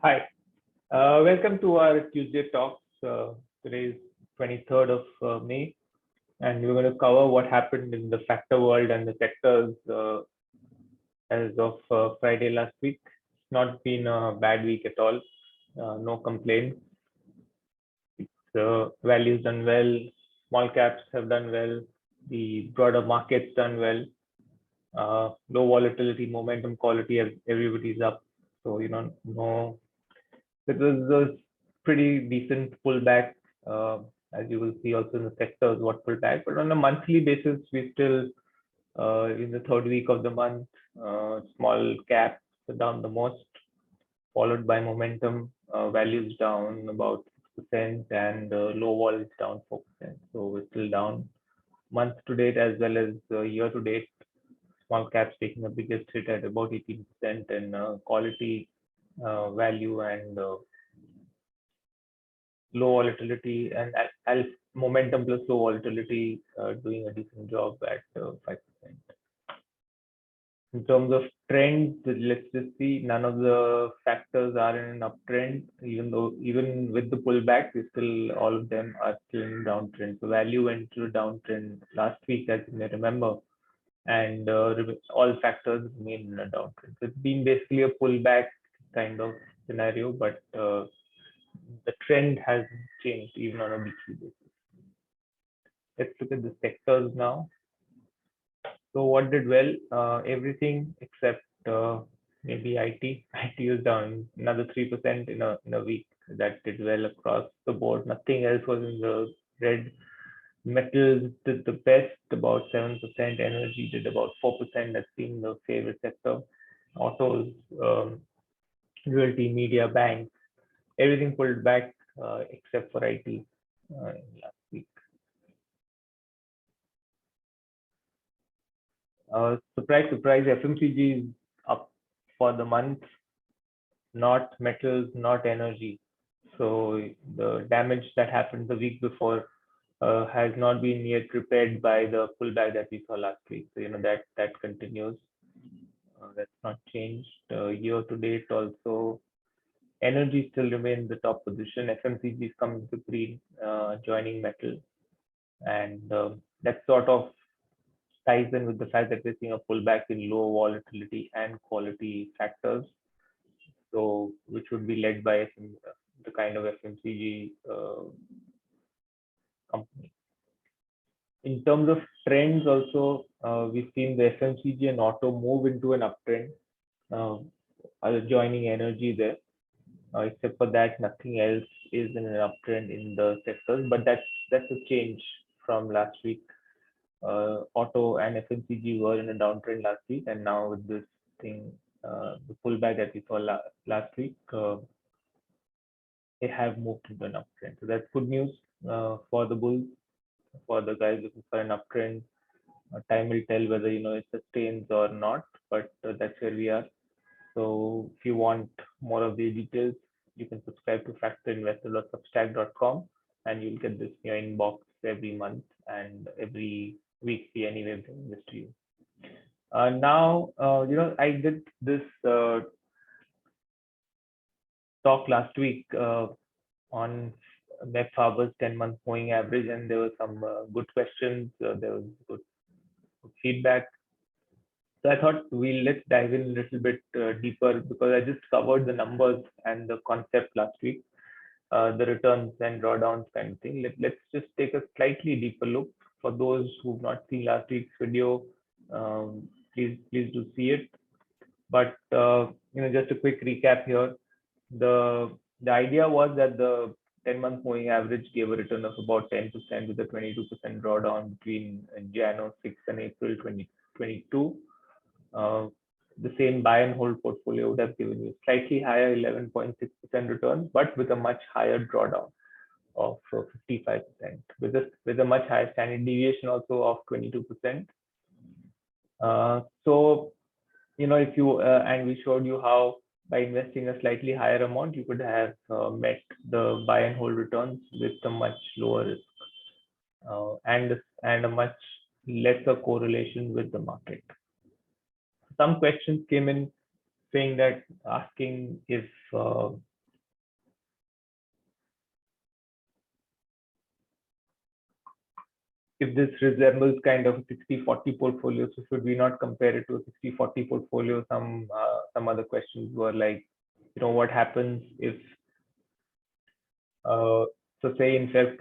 Hi, welcome to our Tuesday talks. Today is 23rd of May, and we're going to cover what happened in the factor world and the sectors as of Friday last week. It's not been a bad week at all, no complaints. The values done well, small caps have done well, the broader markets done well, low volatility, momentum, quality, everybody's up. So, no. It was a pretty decent pullback, as you will see also in the sectors what pullback. But on a monthly basis, we still in the third week of the month, small caps are down the most, followed by momentum values down about 6% and low vol is down 4%. So we're still down month to date as well as year to date. Small caps taking the biggest hit at about 18% and quality value and low volatility and momentum plus low volatility doing a decent job at 5%. In terms of trends, let's just see, none of the factors are in an uptrend, even with the pullback, all of them are still in downtrend. So value went to a downtrend last week, as you may remember, and all factors remain in a downtrend. So it's been basically a pullback kind of scenario, but the trend hasn't changed even on a weekly basis. Let's look at the sectors now. So what did well? Everything except maybe IT. IT is down another 3% in a week. That did well across the board. Nothing else was in the red. Metals did the best, about 7%. Energy did about 4%. That's been the favorite sector. Autos, realty, media, banks, everything pulled back except for IT last week. Surprise, surprise, FMCG is up for the month, not metals, not energy. So the damage that happened the week before has not been yet repaired by the pullback that we saw last week. So that continues. That's not changed. Year to date also, energy still remains the top position. FMCG is coming to green, joining metal, and that sort of ties in with the fact that we're seeing a pullback in low volatility and quality factors, so which would be led by the kind of FMCG company. In terms of trends, also we've seen the FMCG and auto move into an uptrend, joining energy there. Except for that, nothing else is in an uptrend in the sectors, but that's a change from last week. Auto and FMCG were in a downtrend last week, and now with this thing, the pullback that we saw last week, they have moved into an uptrend. So that's good news for the bulls, for the guys looking for an uptrend. Time will tell whether it sustains or not, but that's where we are. So if you want more of the details, you can subscribe to factorinvestor.substack.com, and you'll get this in your inbox every month, and every week we anyway bring this to you. Now, I did this talk last week on Faber's 10-month moving average, and there were some good questions. There was good feedback. So I thought let's dive in a little bit deeper, because I just covered the numbers and the concept last week, the returns and drawdowns kind of thing. Let's just take a slightly deeper look. For those who've not seen last week's video, please do see it. But just a quick recap here. The idea was that the 10-month moving average gave a return of about 10% with a 22% drawdown between January 6 and April 2022. The same buy and hold portfolio would have given you slightly higher 11.6% return, but with a much higher drawdown of 55%, with a much higher standard deviation also of 22%. So if you and we showed you how by investing a slightly higher amount, you could have met the buy and hold returns with a much lower risk and a much lesser correlation with the market. Some questions came in asking if if this resembles kind of a 60-40 portfolio, so should we not compare it to a 60-40 portfolio? Some other questions were like, what happens if so say in Feb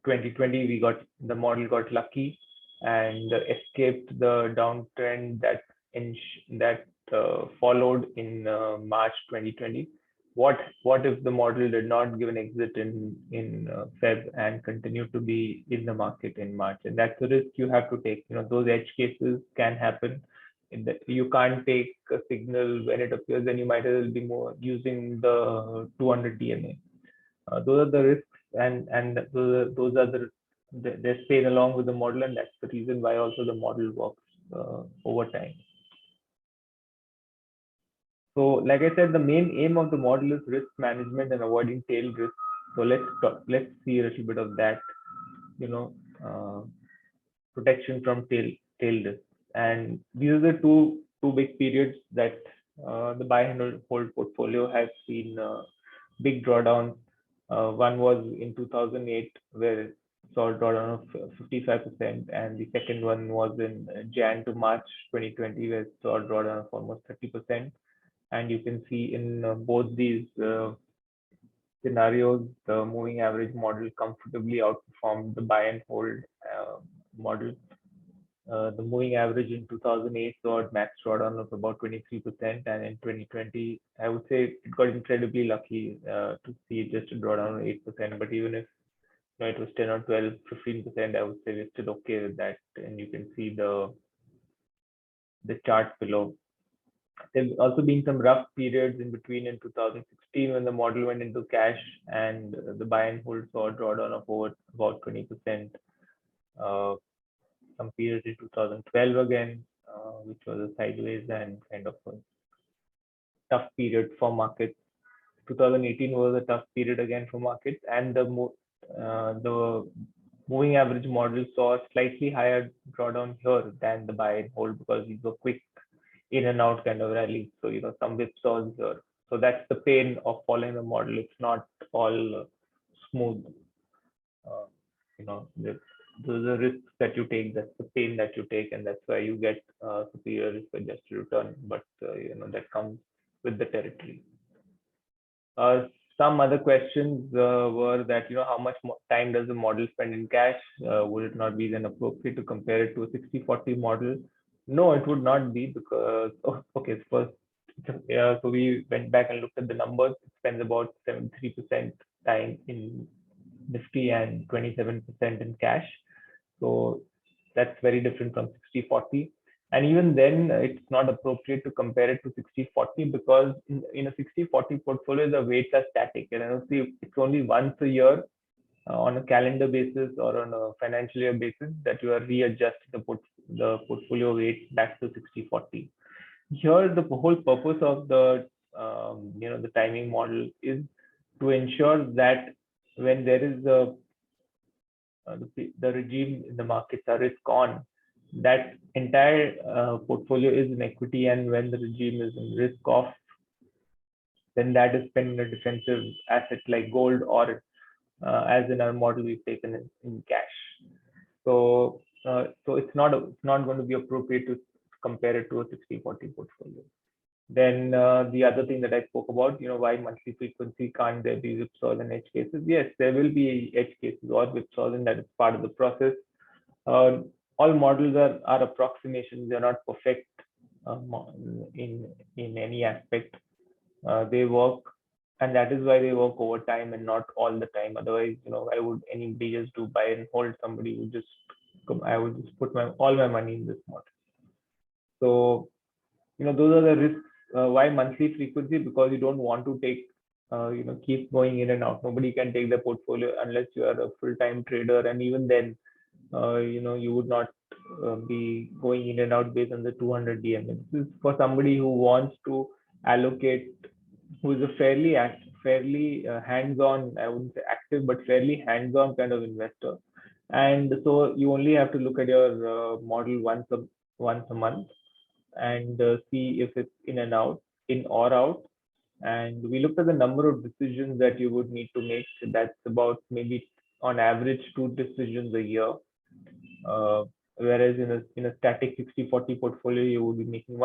2020 the model got lucky and escaped the downtrend that followed in March 2020. What if the model did not give an exit in Feb and continued to be in the market in March? And that's the risk you have to take. Those edge cases can happen. You can't take a signal when it appears, then you might as well be more using the 200 DMA. Those are the risks, and those are they're staying along with the model, and that's the reason why also the model works over time. So, like I said, the main aim of the model is risk management and avoiding tail risk. So let's see a little bit of that. Protection from tail risk, and these are the two big periods that the buy and hold portfolio has seen big drawdowns. One was in 2008, where it saw a drawdown of 55%, and the second one was in Jan to March 2020, where it saw a drawdown of almost 30%. And you can see in both these scenarios, the moving average model comfortably outperformed the buy and hold model. The moving average in 2008 saw a max drawdown of about 23%, and in 2020, I would say it got incredibly lucky to see just a drawdown of 8%. But even if it was 10 or 12, 15%, I would say we're still okay with that. And you can see the chart below. There's also been some rough periods in between in 2016 when the model went into cash and the buy and hold saw a drawdown of over about 20%. Some periods in 2012 again, which was a sideways and kind of a tough period for markets. 2018 was a tough period again for markets, and the moving average model saw a slightly higher drawdown here than the buy and hold because these were quick in and out kind of rallies. So some whipsaws here. So that's the pain of following the model. It's not all smooth. Those are risks that you take. That's the pain that you take, and that's why you get superior risk-adjusted return. But that comes with the territory. Some other questions were that how much time does the model spend in cash? Would it not be then appropriate to compare it to a 60-40 model? No, it would not be because okay, first, so we went back and looked at the numbers. It spends about 73% time in Nifty and 27% in cash. So that's very different from 60-40. And even then, it's not appropriate to compare it to 60-40 because in a 60-40 portfolio, the weights are static. And it's only once a year on a calendar basis or on a financial year basis that you are readjusting the portfolio weight back to 60-40. Here, the whole purpose of the the timing model is to ensure that when there is the regime in the markets are risk on, that entire portfolio is in equity, and when the regime is in risk off, then that is spent in a defensive asset like gold, or as in our model we've taken in cash. So it's not going to be appropriate to compare it to a 60-40 portfolio. Then the other thing that I spoke about, why monthly frequency, can't there be whipsaws and edge cases? Yes, there will be edge cases or whipsaws, and that is part of the process. All models are approximations; they're not perfect in any aspect. They work, and that is why they work over time and not all the time. Otherwise, why would anybody just do buy and hold? Somebody would just I would just put all my money in this model. So those are the risks. Why monthly frequency? Because you don't want to take keep going in and out. Nobody can take the portfolio unless you are a full-time trader, and even then you would not be going in and out based on the 200 DMA. This is for somebody who wants to allocate, who is a fairly hands-on, I wouldn't say active, but fairly hands-on kind of investor. And so you only have to look at your model once a month and see if it's in or out. And we looked at the number of decisions that you would need to make. That's about maybe on average 2 decisions a year. Whereas in a static 60/40 portfolio, you would be making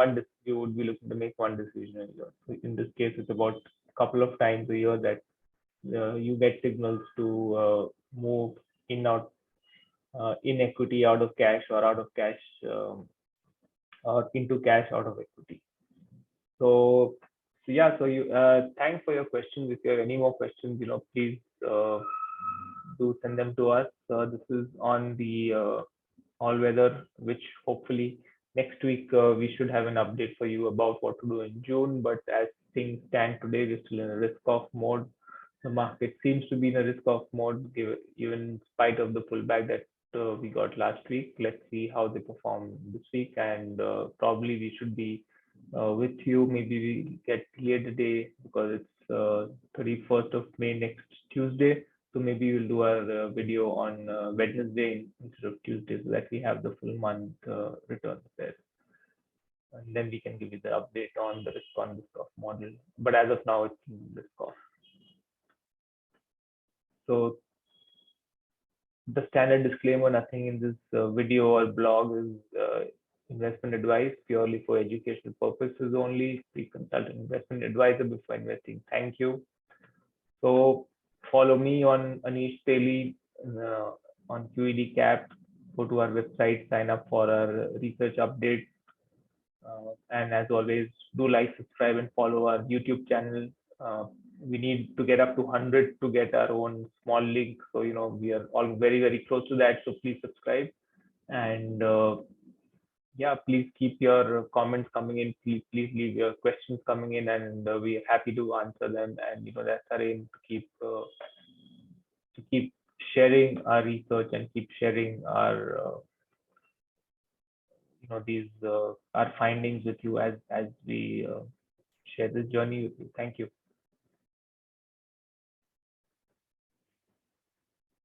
you would be looking to make one decision a year. So in this case, it's about a couple of times a year that you get signals to move out in equity out of cash, or out of cash or into cash out of equity. So yeah, so you thanks for your questions. If you have any more questions, please do send them to us. This is on the all weather, which hopefully next week we should have an update for you about what to do in June. But as things stand today, we're still in a risk off mode. The market seems to be in a risk off mode, even in spite of the pullback that we got last week. Let's see how they perform this week, and probably we should be with you. Maybe we get cleared today because it's 31st of May next Tuesday. So maybe we'll do our video on Wednesday instead of Tuesday, so that we have the full month returns there. And then we can give you the update on the risk on risk off model. But as of now, it's risk off. So the standard disclaimer: nothing in this video or blog is investment advice, purely for educational purposes only. Please consult an investment advisor before investing. Thank you. So follow me on Anish Daily on QED Cap. Go to our website, sign up for our research updates. And as always, do like, subscribe, and follow our YouTube channel. We need to get up to 100 to get our own small link. So, we are all very, very close to that. So please subscribe. And yeah, please keep your comments coming in. Please leave your questions coming in, and we're happy to answer them. And that's our aim, to keep sharing our research and keep sharing our these our findings with you as we share this journey with you. Thank you.